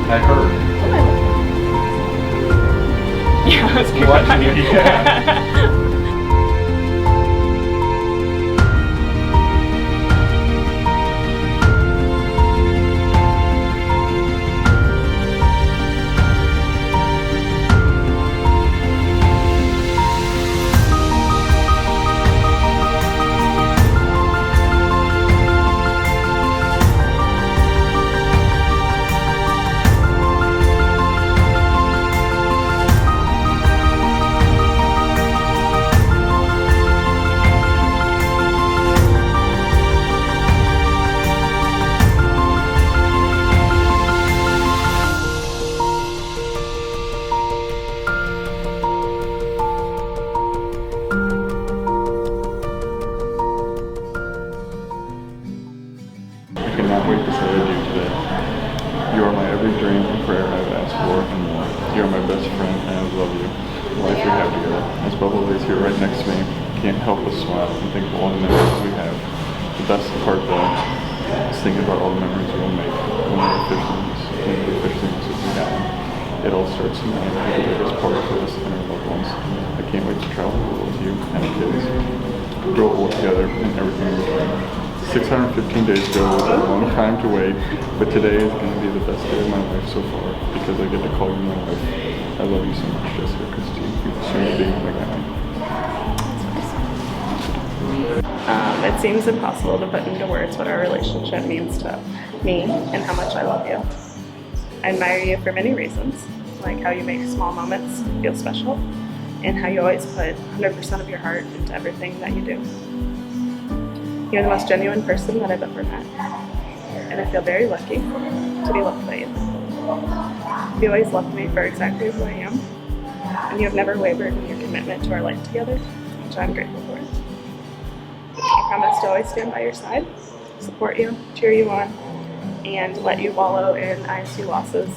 I heard. Yeah, I was Watching you, yeah. I cannot wait to say I do today. You are my every dream and prayer I've asked for and more. You are my best friend and I love you. The life we have together. As Bubba lays here right next to me, I can't help but smile and think of all the memories we have. The best part though is thinking about all the memories we'll make when we officially miss what we have. It all starts tonight with the biggest part for us and our loved ones. I can't wait to travel the world with you and the kids. Grow old together and everything in between. 615 days ago was a long time to wait, but today is going to be the best day of my life so far because I get to call you my wife. I love you so much, Jessica Christine. You're soon being my guy. It seems impossible to put into words what our relationship means to me and how much I love you. I admire you for many reasons, like how you make small moments feel special and how you always put 100% of your heart into everything that you do. You're the most genuine person that I've ever met, and I feel very lucky to be loved by you. You always loved me for exactly who I am, and you have never wavered in your commitment to our life together, which I'm grateful for. I promise to always stand by your side, support you, cheer you on, and let you wallow in ISU losses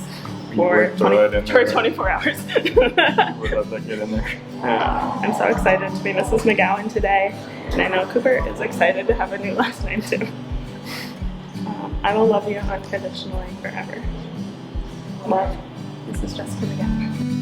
for 24 hours. We'll let that get in there. I'm so excited to be Mrs. McGowan today, and I know Cooper is excited to have a new last name too. I will love you unconditionally forever. Love, Mrs. Jessica McGowan.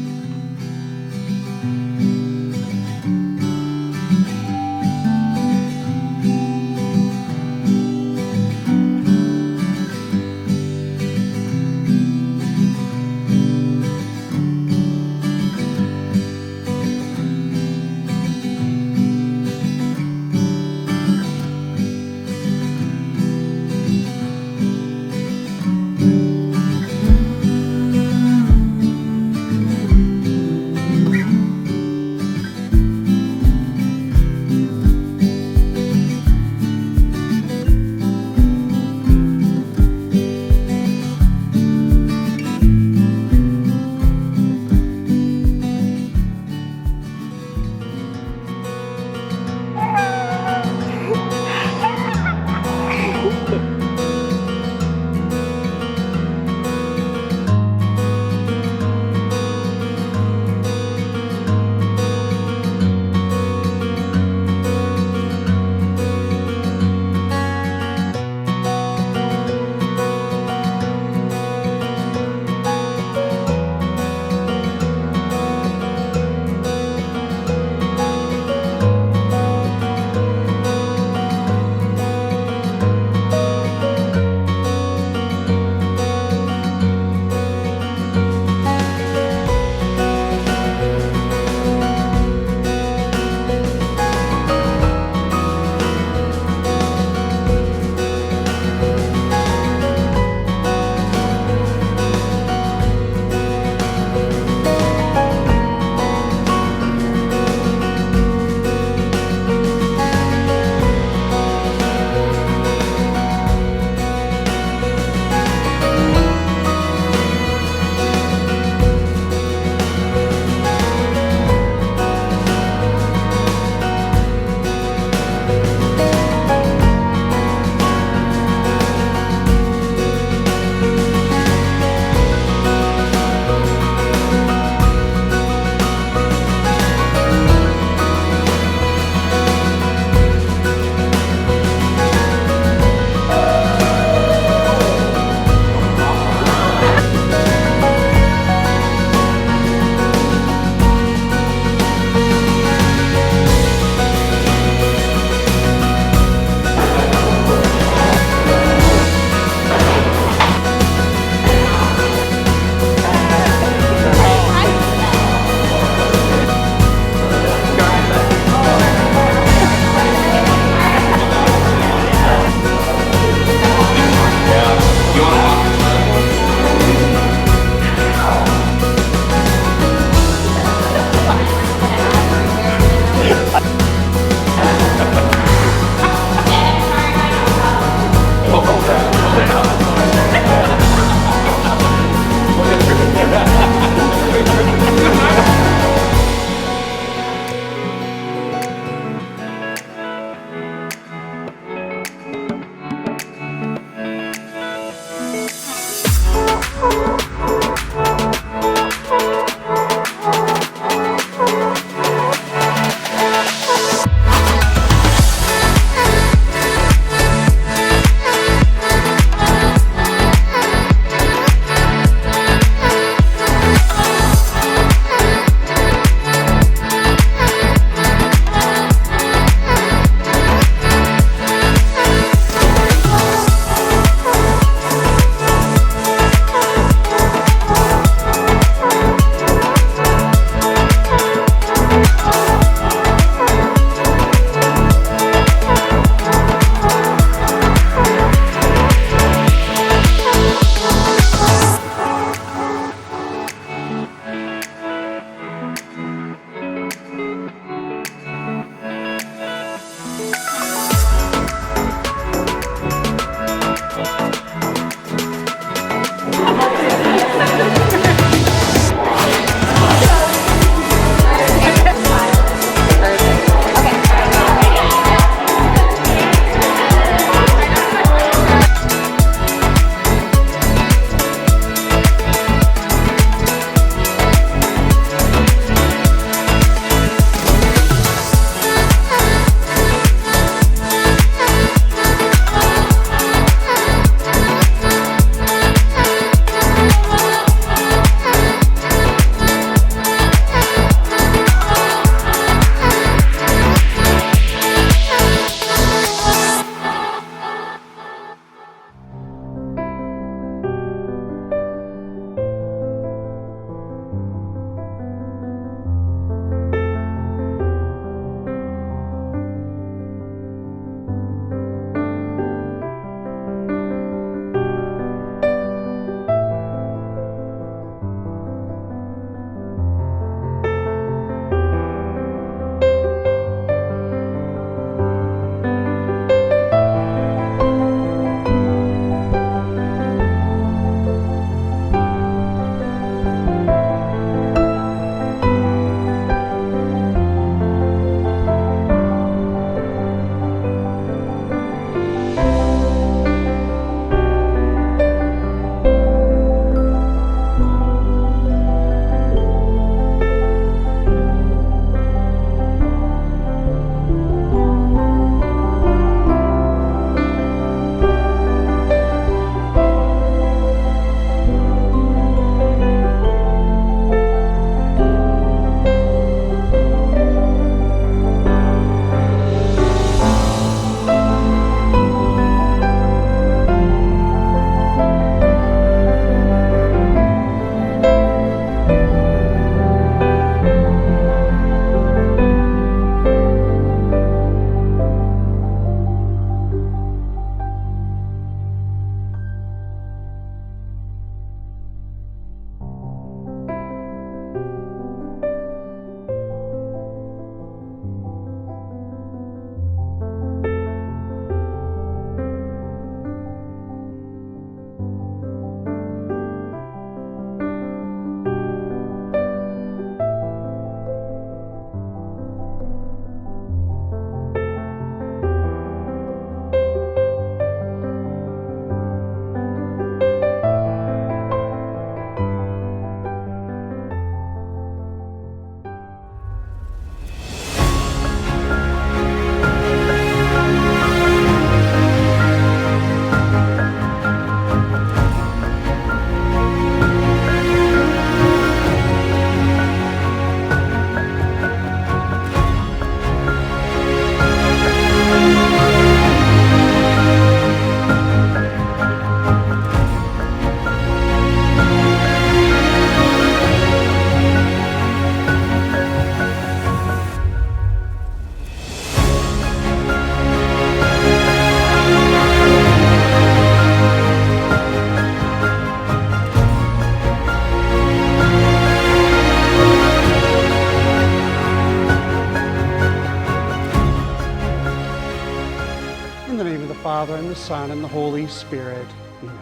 and the Son, and the Holy Spirit. Amen.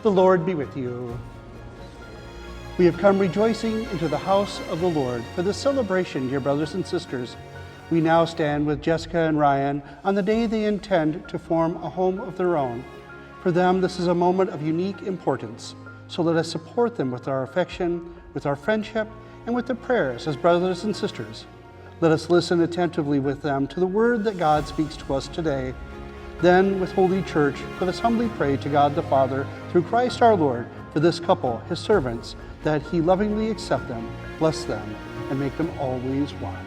The Lord be with you. We have come rejoicing into the house of the Lord for this celebration, dear brothers and sisters. We now stand with Jessica and Ryan on the day they intend to form a home of their own. For them, this is a moment of unique importance. So let us support them with our affection, with our friendship, and with the prayers as brothers and sisters. Let us listen attentively with them to the word that God speaks to us today. Then, with Holy Church, let us humbly pray to God the Father, through Christ our Lord, for this couple, his servants, that he lovingly accept them, bless them, and make them always one.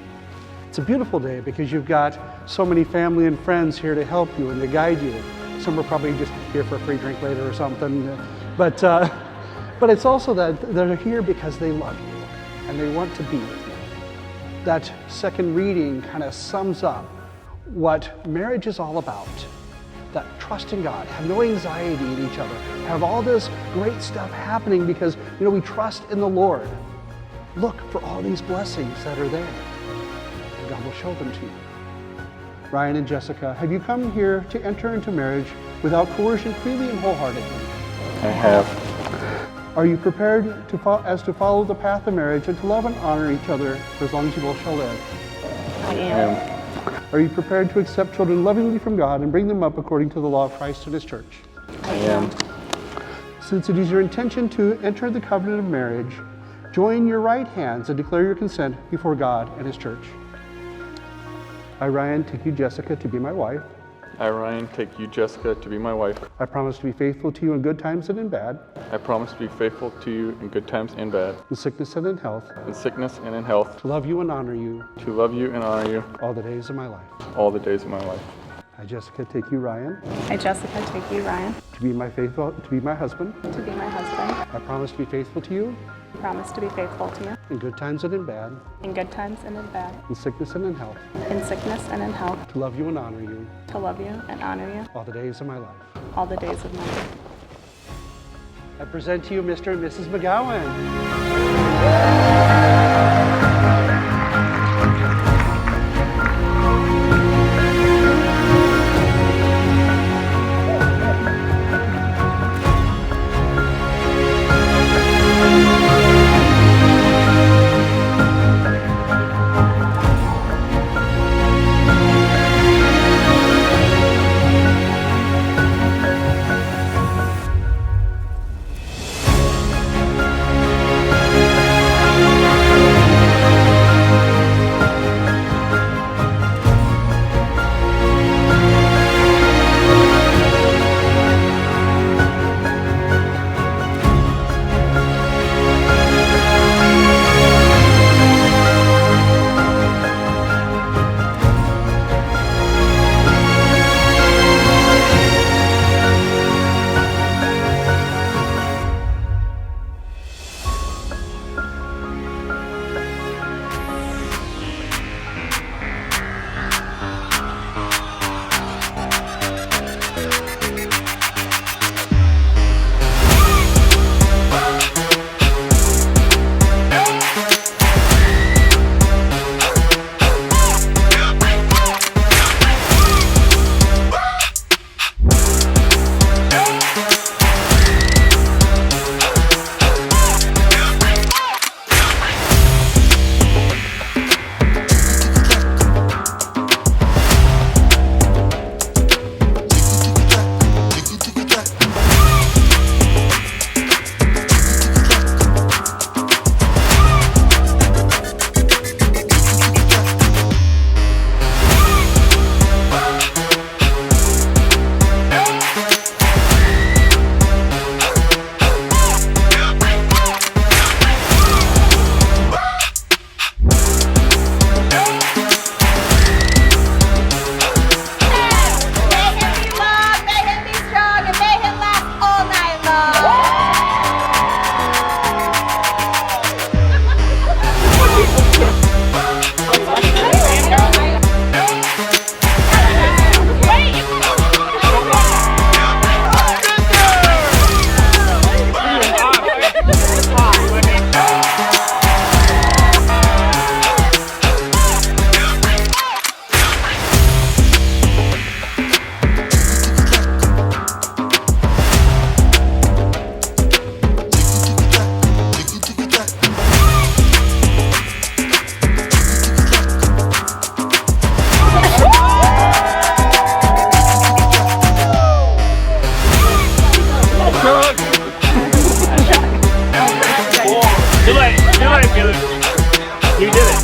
It's a beautiful day because you've got so many family and friends here to help you and to guide you. Some are probably just here for a free drink later or something. But it's also that they're here because they love you and they want to be with you. That second reading kind of sums up what marriage is all about. That trust in God, have no anxiety in each other, have all this great stuff happening because, we trust in the Lord. Look for all these blessings that are there. And God will show them to you. Ryan and Jessica, have you come here to enter into marriage without coercion, freely and wholeheartedly? I have. Are you prepared to follow the path of marriage and to love and honor each other for as long as you both shall live? I am. Are you prepared to accept children lovingly from God and bring them up according to the law of Christ and his church? I am. Since it is your intention to enter the covenant of marriage, join your right hands and declare your consent before God and his church. I, Ryan, take you, Jessica, to be my wife. I, Ryan, take you, Jessica, to be my wife. I promise to be faithful to you in good times and in bad, I promise to be faithful to you in good times and bad, in sickness and in health, in sickness and in health, to love you and honor you to love you and honor you all the days of my life. all the days of my life. I, Jessica, take you, Ryan, I, Jessica, take you, Ryan, to be my husband. to be my husband. I promise to be faithful to you I promise to be faithful to you in good times and in bad, in good times and in bad, in sickness and in health, in sickness and in health, to love you and honor you to love you and honor you all the days of my life. all the days of my life. I present to you Mr. and Mrs. McGowan. You did it.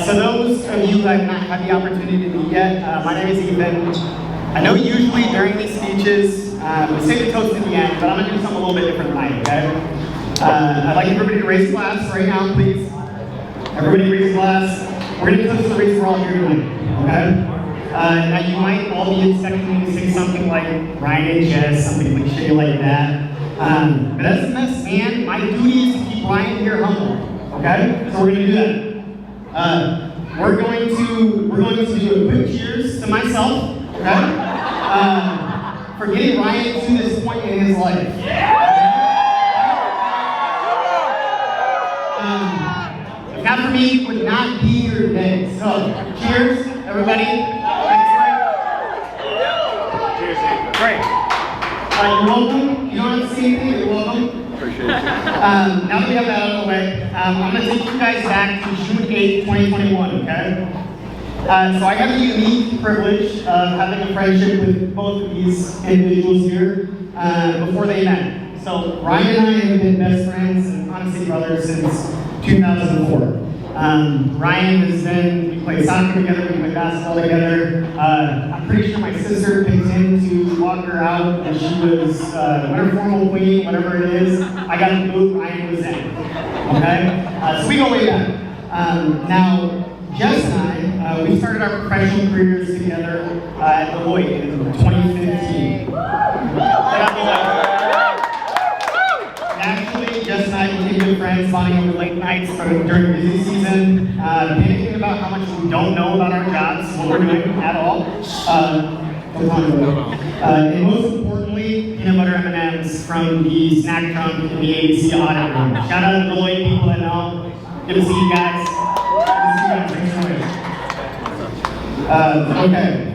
So those of you who have not had the opportunity to meet yet, my name is Ethan. I know usually during these speeches, we say the toast at the end, but I'm going to do something a little bit different tonight, okay? I'd like everybody to raise a glass right now, please. Everybody raise a glass. We're going to toast the reason we're all here tonight, okay? Now you might all be expecting me to say something like Ryan and Jess, something cliche like that. But as a best man, my duty is to keep Ryan here humble, okay? So we're going to do that. We're going to do a quick cheers to myself, okay? For getting Ryan to this point in his life. If not for me, he would not be here today. So, cheers, everybody. Thanks, Ryan. Cheers, Ethan. Great. You're welcome. You don't have to say anything. You're welcome. Appreciate you. Now that we have that out of the way, I'm going to take you guys back to June 8th, 2021, okay? So I have the unique privilege of having a friendship with both of these individuals here before they met. So Ryan and I have been best friends and honestly brothers since 2004. Ryan has been, we play soccer together, we play basketball together. I'm pretty sure my sister picked him to walk her out when she was winter formal queen, whatever it is. I got the boot, Ryan was in. Okay? So we go way back. Now, Jess and I, we started our professional careers together at Deloitte in 2015. Actually, Jess and I became good friends, bonding over late nights during busy season, panicking about how much we don't know about our jobs, what we're doing at all. And most importantly, peanut butter M&Ms from the snack trunk in the ABC audit room. Shout out to the Deloitte people that know. Good to see you guys. Okay.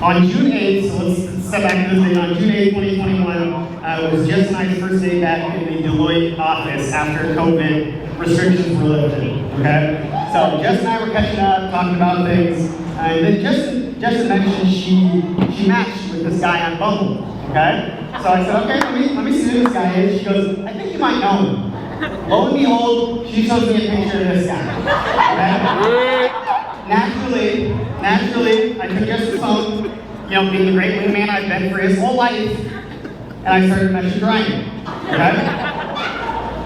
On June 8th, so let's step back to this date. On June 8th, 2021, it was Jess and I's first day back in the Deloitte office after COVID restrictions were lifted. Okay? So Jess and I were catching up, talking about things, and then Jess mentioned she matched with this guy on Bumble. Okay? So I said, okay, let me see who this guy is. She goes, I think you might know him. Lo and behold, she shows me a picture of this guy. Okay? Naturally, I took Jess's phone, being the great wingman I've been for his whole life, and I started messaging Ryan. Okay?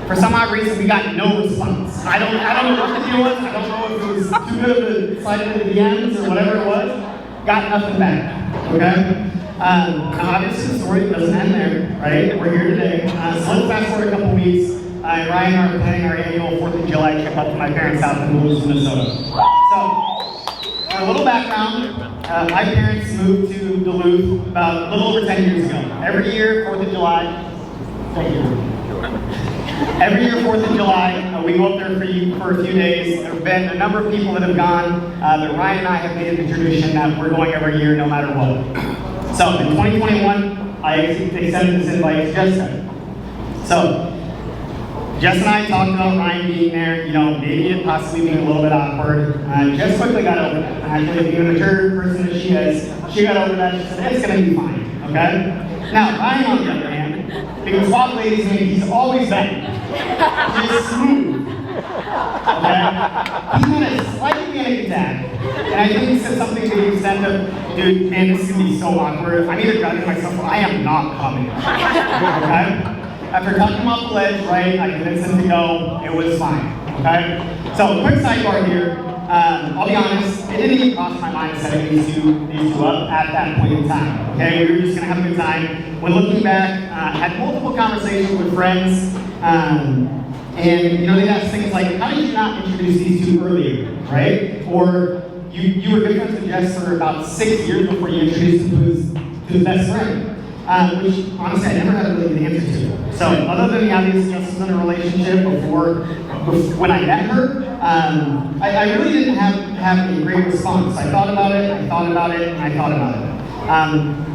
For some odd reason, we got no response. I don't know what the deal was. I don't know if it was too good to slide into the DMs or whatever it was. Got nothing back. Okay? Now obviously the story doesn't end there, right? We're here today. So let's fast forward a couple weeks. Ryan and I are planning our annual 4th of July trip up to my parents' house in Duluth, Minnesota. So, for a little background, my parents moved to Duluth about a little over 10 years ago. Every year, 4th of July, thank you. Every year, 4th of July, we go up there for a few days. There have been a number of people that have gone, but Ryan and I have made it a tradition that we're going every year no matter what. So, in 2021, I extended this invite to Jessica. So, Jess and I talked about Ryan being there, maybe it possibly being a little bit awkward. Jess quickly got over that. Actually, being a mature person that she is, she got over that. She said, it's going to be fine, okay? Now, Ryan, on the other hand, being a swap ladies man, he's always been. He's smooth. Okay? He had a slight panic attack, and I think he said something to the extent of, dude, man, this is going to be so awkward. I'm either judging myself or I am not coming. Okay? After talking him off the ledge, right, I convinced him to go. It was fine, okay? So, quick sidebar here. I'll be honest, it didn't even cross my mind setting these two up at that point in time, okay? We were just gonna have a good time. When looking back, had multiple conversations with friends, and they'd ask things like, how did you not introduce these two earlier, right? Or you were good friends with Jess for about 6 years before you introduced him to his best friend. Which, honestly, I never had a really good answer to. So, other than the obvious Jess was in a relationship before when I met her, I really didn't have a great response. I thought about it, and I thought about it.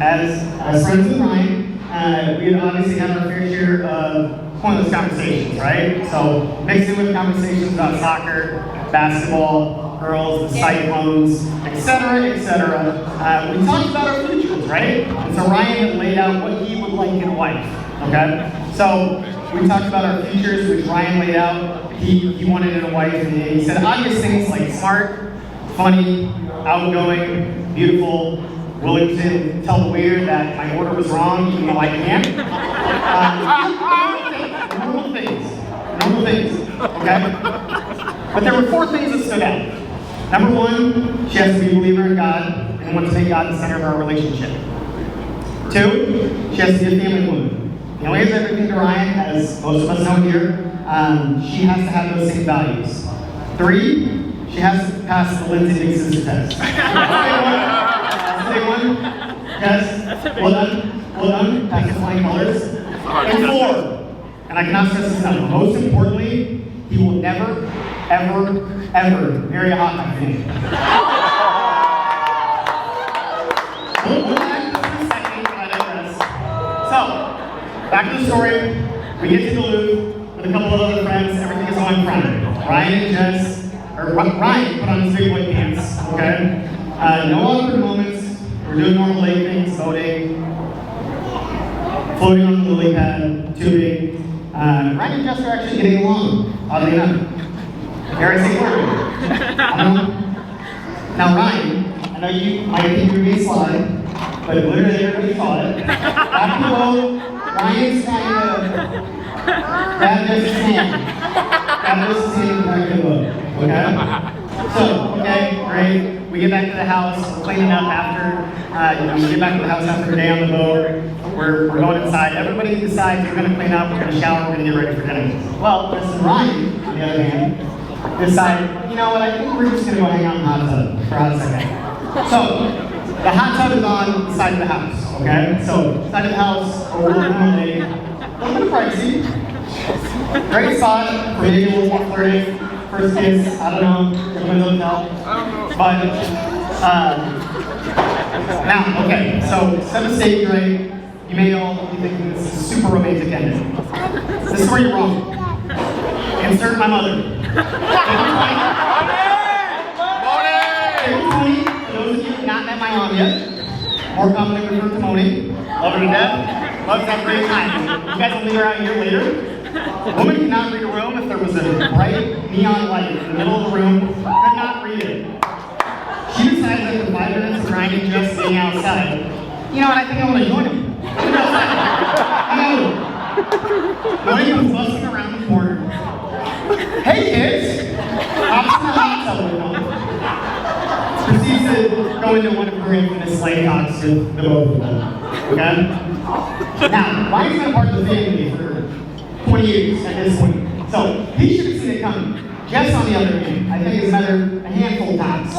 As friends with Ryan, we had obviously had our fair share of pointless conversations, right? So, mixed in with conversations about soccer, basketball, girls, the Cyclones, etc., etc. We talked about our futures, right? And so Ryan had laid out what he would like in a wife, okay? So we talked about our futures, which Ryan laid out. He wanted in a wife, and he said obvious things like smart, funny, outgoing, beautiful, willing to tell the waiter that my order was wrong, even though I can't. Normal things, okay? But there were 4 things that stood out. Number 1, she has to be a believer in God and wants to make God the center of our relationship. 2, she has to be a family woman. The only has everything to Ryan, as most of us know here, she has to have those same values. 3, she has to pass the Lindsay Big Sister test. That's the big one. Yes, well done, pass the flying colors. And 4, and I cannot stress this enough, most importantly, he will never, ever marry a hot dog fan. We'll back to this in a second, but I digress. So, back to the story. We get to Duluth with a couple of other friends. Everything is going fine. Ryan and Jess Ryan put on his big boy pants, okay? No awkward moments. We're doing normal leg things, boating, floating on the lily pad, tubing. Ryan and Jess are actually getting along, oddly enough. Dare I say word? Now Ryan, I know you might think you're being sly, but literally everybody saw it. After the boat, Ryan's trying to grab Jess's hand. Grab Jess's hand and back to the boat, okay? So, okay, great. We get back to the house, we're cleaning up after, we get back to the house after a day on the boat. We're going inside. Everybody decides we're going to clean up, we're going to shower, we're going to get ready for dinner. Well, Ryan, on the other hand, decided, you know what, I think we're just going to go hang out in the hot tub for a hot second. So, the hot tub is on the side of the house, okay? So, side of the house, a little bit pricey. Great spot for maybe a little more flirting. First kiss, I don't know, everybody don't know. But, now, okay, so set the stage right. You may all be thinking this is a super romantic ending. This is where you're wrong. Insert my mother. Moni! For those of you who have not met my mom yet, more commonly referred to Moni. Love her to death. Loves to have a great time. You guys will leave her out here later. A woman cannot read a room if there was a bright neon light in the middle of the room. Could not read it. She decides after 5 minutes of Ryan and Jess sitting outside, you know what, I think I want to join him. Moni comes busting around the corner. Hey kids! Hops in the hot tub with them. Proceeds to go into one of her infamous slave talks with the both of them. Okay? Now, Ryan's been part of the family for 20 years at this point. So, he should have seen it coming. Jess, on the other hand, I think has met her a handful of times. If I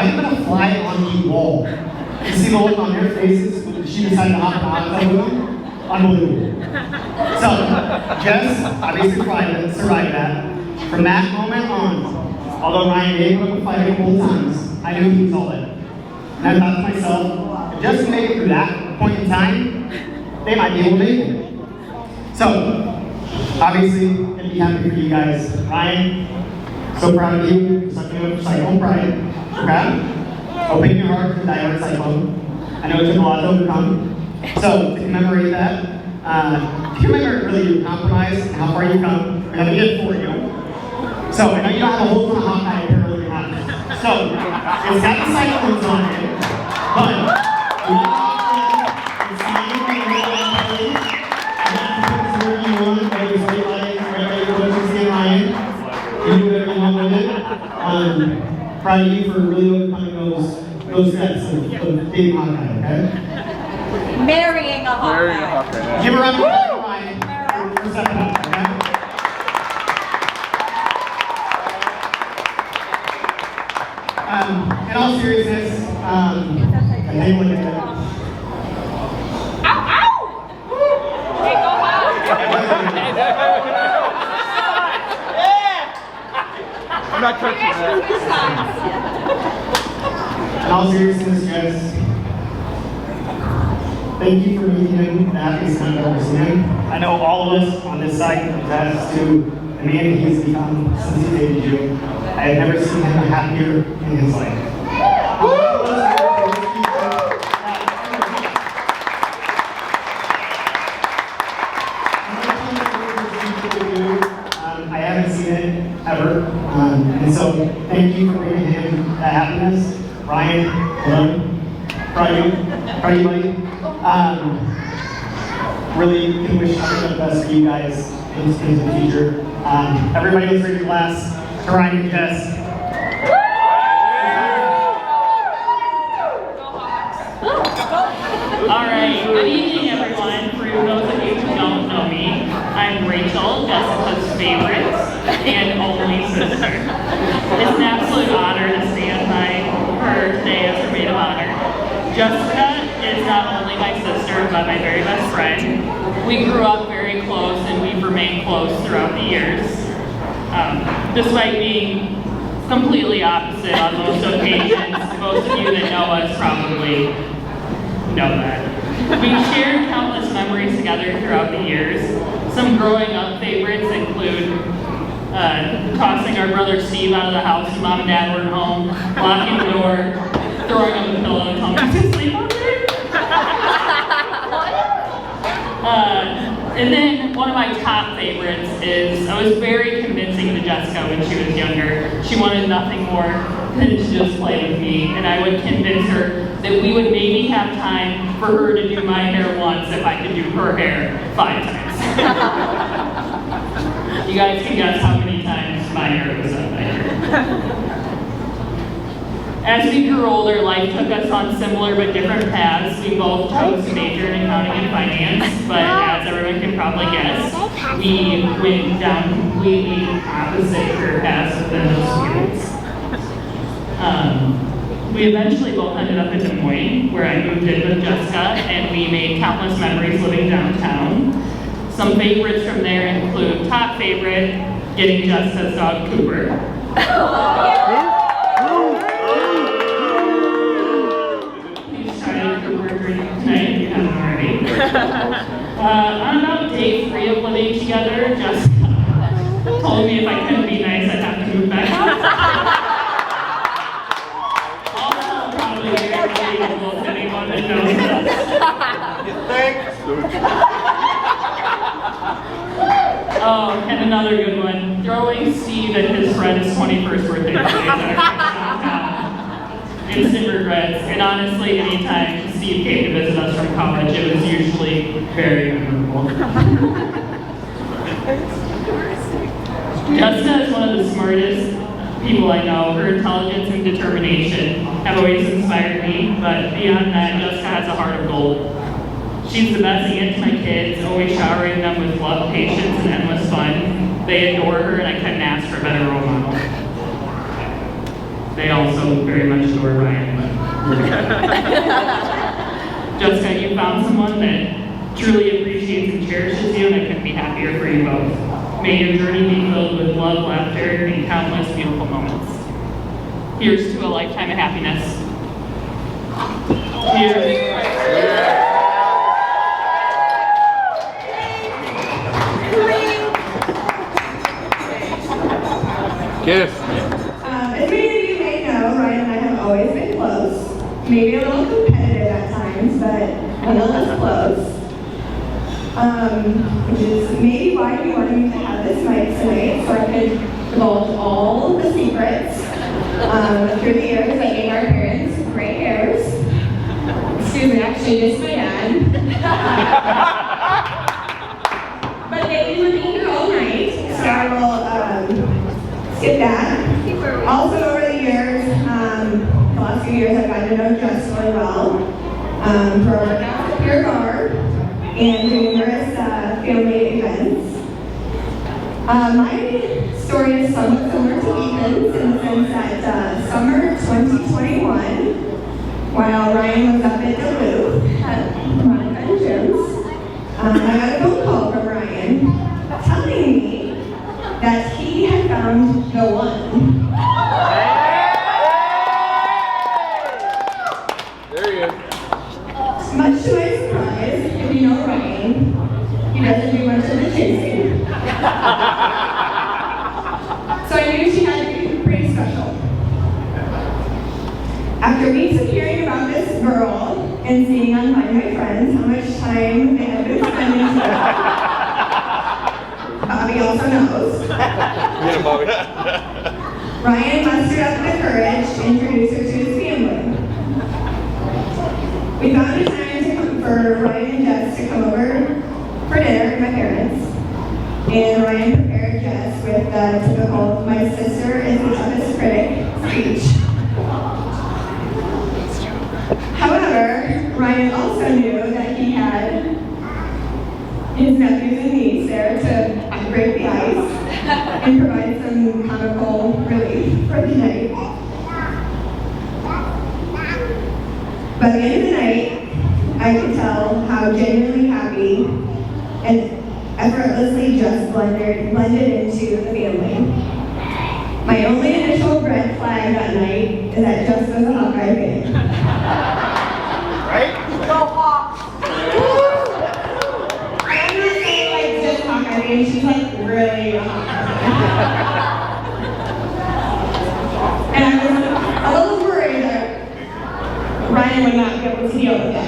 had been a fly on the wall, you see the look on their faces when she decided to hop in the hot tub with them? Unbelievable. So, Jess obviously survived that. From that moment on, although Ryan may have put up a fight a couple of times, I knew he was all in. And I thought to myself, if Jess can make it through that point in time, they might be able to make it. So, obviously, I'd be happy for you guys. Ryan, so proud of you, sucking up cyclone pride. Okay? Opening your heart to die on cyclone. I know it took a lot to overcome. So, to commemorate that, to commemorate really your compromise and how far you've come, we're going to get it for you. So, I know you don't have a whole ton of Hawkeye apparel in your house. So, it's got the cyclones on it, but you want to it's not going to be really you want, whether it's red light, red light, whatever Ryan, you do whatever you want with it. Proud of you for really overcoming those steps of being Hawkeye, okay? Marrying a Hawkeye. Yeah. Give her a round of applause, Ryan, for stepping up, okay? In all seriousness, I think look at that. I'm not touching that. In all seriousness, Jess, thank you for making him the happiest man I've ever seen. I know all of us on this side can attest to the man he has become since he dated you. I have never seen him happier in his life. I haven't seen it ever, and so thank you for bringing him that happiness. Ryan, proud of you, buddy. Really can wish nothing but the best for you guys in the future. Everybody let's raise your glass to Ryan and Jess. Alright, good evening everyone. For those of you who don't know me, I'm Rachel, Jessica's favorite and only sister. It's an absolute honor to stand by her today as her maid of honor. Jessica is not only my sister, but my very best friend. We grew up very close and we've remained close throughout the years. Despite being completely opposite on most occasions, most of you that know us probably know that. We've shared countless memories together throughout the years. Some growing up favorites include tossing our brother Steve out of the house when mom and dad weren't home, locking the door, throwing him a pillow and telling him to sleep over there. And then one of my top favorites is, I was very convincing to Jessica when she was younger. She wanted nothing more than to just play with me, and I would convince her that we would maybe have time for her to do my hair once if I could do her hair 5 times. You guys can guess how many times my hair was done by her. As we grew older, life took us on similar but different paths. We both chose to major in accounting and finance, but as everyone can probably guess, we went down completely opposite career paths within those schools. We eventually both ended up in Des Moines, where I moved in with Jessica, and we made countless memories living downtown. Some favorites from there include top favorite, getting Jessica's dog Cooper. Tonight, if you haven't already. On about day 3 of living together, Jessica told me if I couldn't be nice, I'd have to move back out. Also, probably very relatable to anyone that knows us. Oh, and another good one, throwing Steve and his friend's 21st birthday parties. Instant regrets, and honestly, anytime Steve came to visit us from college, it was usually very memorable. Jessica is one of the smartest people I know. Her intelligence and determination have always inspired me, but beyond that, Jessica has a heart of gold. She's the best aunt to my kids, always showering them with love, patience, and endless fun. They adore her, and I couldn't ask for a better role model. They also very much adore Ryan. Jessica, you found someone that truly appreciates and cherishes you, and I couldn't be happier for you both. May your journey be filled with love, laughter, and countless beautiful moments. Here's to a lifetime of happiness. Cheers. Kiss. As many of you may know, Ryan and I have always been close. Maybe a little competitive at times, but nonetheless close. Which is maybe why we wanted me to have this mic tonight, so I could divulge all the secrets. Through the years, I gave our parents gray hairs. Excuse me, actually, it's my dad. But they've been with me here all night, so I will skip that. Also, over the years, the last few years, I've gotten to know Jess really well. For our work out at Pure Bar and doing numerous family events. My story is somewhat similar to Ethan's in the sense that summer 2021, while Ryan was up at Duluth at Monica and Jim's, I got a phone call from Ryan telling me that he had found the one. There he is. Much to my surprise, if you know Ryan, he doesn't do much of the chasing. So I knew she had to be pretty special. After weeks of hearing about this girl and seeing on Find My Friends how much time they had been spending together, Bobby also knows. Yeah, Bobby. Ryan mustered up the courage to introduce her to his family. We found a time for Ryan and Jess to come over for dinner with my parents. And Ryan prepared Jess with the typical "my sister is the toughest critic" speech. However, Ryan also knew that he had his nephews and niece there to break the ice and provide some comical relief for the night. By the end of the night, I could tell how genuinely happy and effortlessly just blended into the family. My only initial red flag that night is that Jess was a Hawkeye fan. Right? Go Hawks! I'm not saying like just Hawkeye fan, she's like really a Hawkeye fan. and would not be able to deal with it.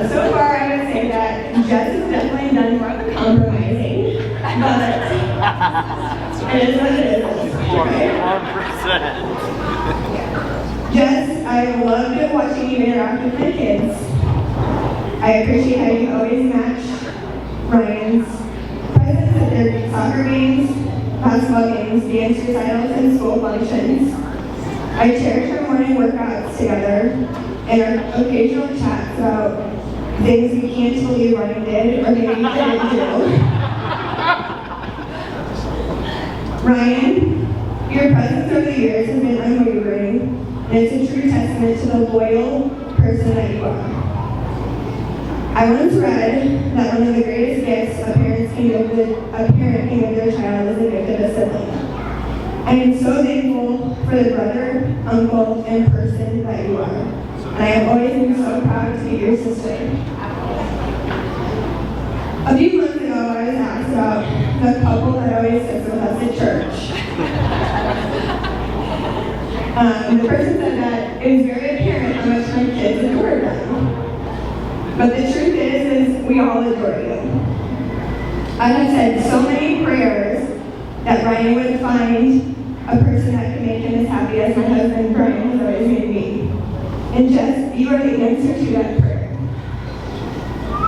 So far, I would say that Jess has definitely done more of the compromising, but it is what it is. 100%. Jess, I loved watching you interact with my kids. I appreciate how you always match Ryan's presence at their soccer games, basketball games, dance recitals, and school functions. I cherish our morning workouts together and our occasional chats about things we can't believe Ryan did or maybe didn't do. Ryan, your presence over the years has been unwavering, and it's a true testament to the loyal person that you are. I once read that one of the greatest gifts a parent can give their child is the gift of a sibling. I am so thankful for the brother, uncle, and person that you are. And I have always been so proud to be your sister. A few months ago, I was asked about the couple that always sits with us at church. The person said that it was very apparent how much my kids adored them. But the truth is we all adore you. I have said so many prayers that Ryan would find a person that could make him as happy as my husband Brian has always made me. And Jess, you are the answer to that prayer.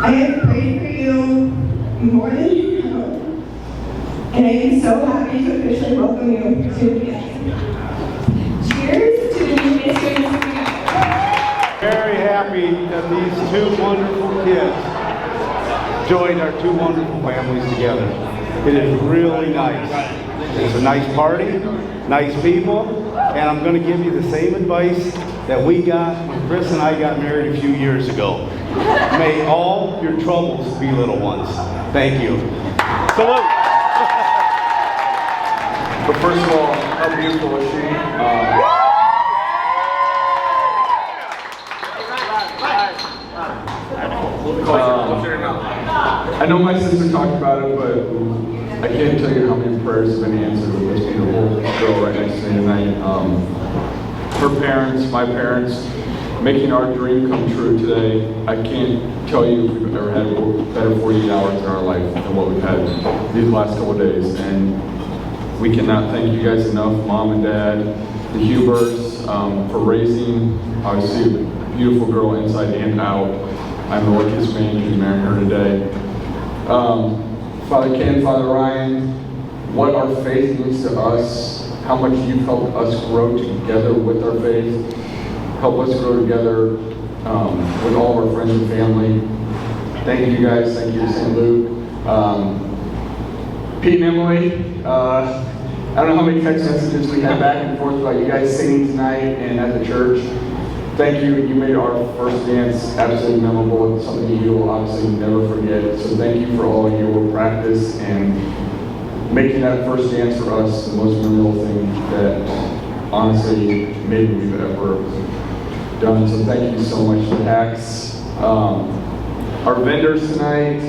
I have prayed for you more than you know, and I am so happy to officially welcome you to the family. Cheers to the new ministry. Very happy that these two wonderful kids joined our two wonderful families together. It is really nice. It's a nice party, nice people, and I'm going to give you the same advice that we got when Chris and I got married a few years ago. May all your troubles be little ones. Thank you. Salute. But first of all, how beautiful is she? I know my sister talked about it, but I can't tell you how many prayers have been answered with this beautiful girl right next to me tonight. Her parents, my parents, making our dream come true today. I can't tell you if we've ever had better 48 hours in our life than what we've had these last couple of days. And we cannot thank you guys enough, Mom and Dad, the Hubers, for raising, obviously, a beautiful girl inside and out. I'm the luckiest man to be marrying her today. Father Ken, Father Ryan, what our faith means to us, how much you've helped us grow together with our faith, help us grow together with all of our friends and family. Thank you guys, thank you to St. Luke. Pete and Emily, I don't know how many text messages we had back and forth about you guys singing tonight and at the church. Thank you. You made our first dance absolutely memorable. It's something you will obviously never forget. So thank you for all your practice and making that first dance for us the most memorable thing that honestly maybe we've ever done. So thank you so much to Hacks. Our vendors tonight,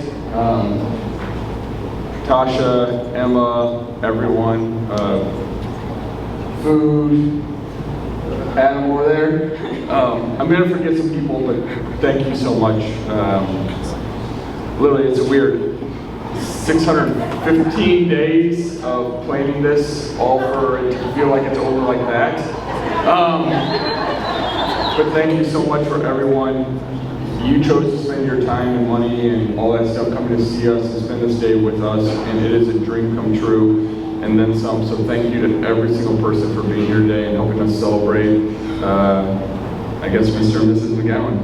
Tasha, Emma, everyone, food, Adam over there. I'm going to forget some people, but thank you so much. Literally, it's a weird 615 days of planning this, all for it to feel like it's over like that. But thank you so much for everyone. You chose to spend your time and money and all that stuff coming to see us and spend this day with us, and it is a dream come true. And then some. So thank you to every single person for being here today and helping us celebrate, I guess, Mr. and Mrs. McGowan.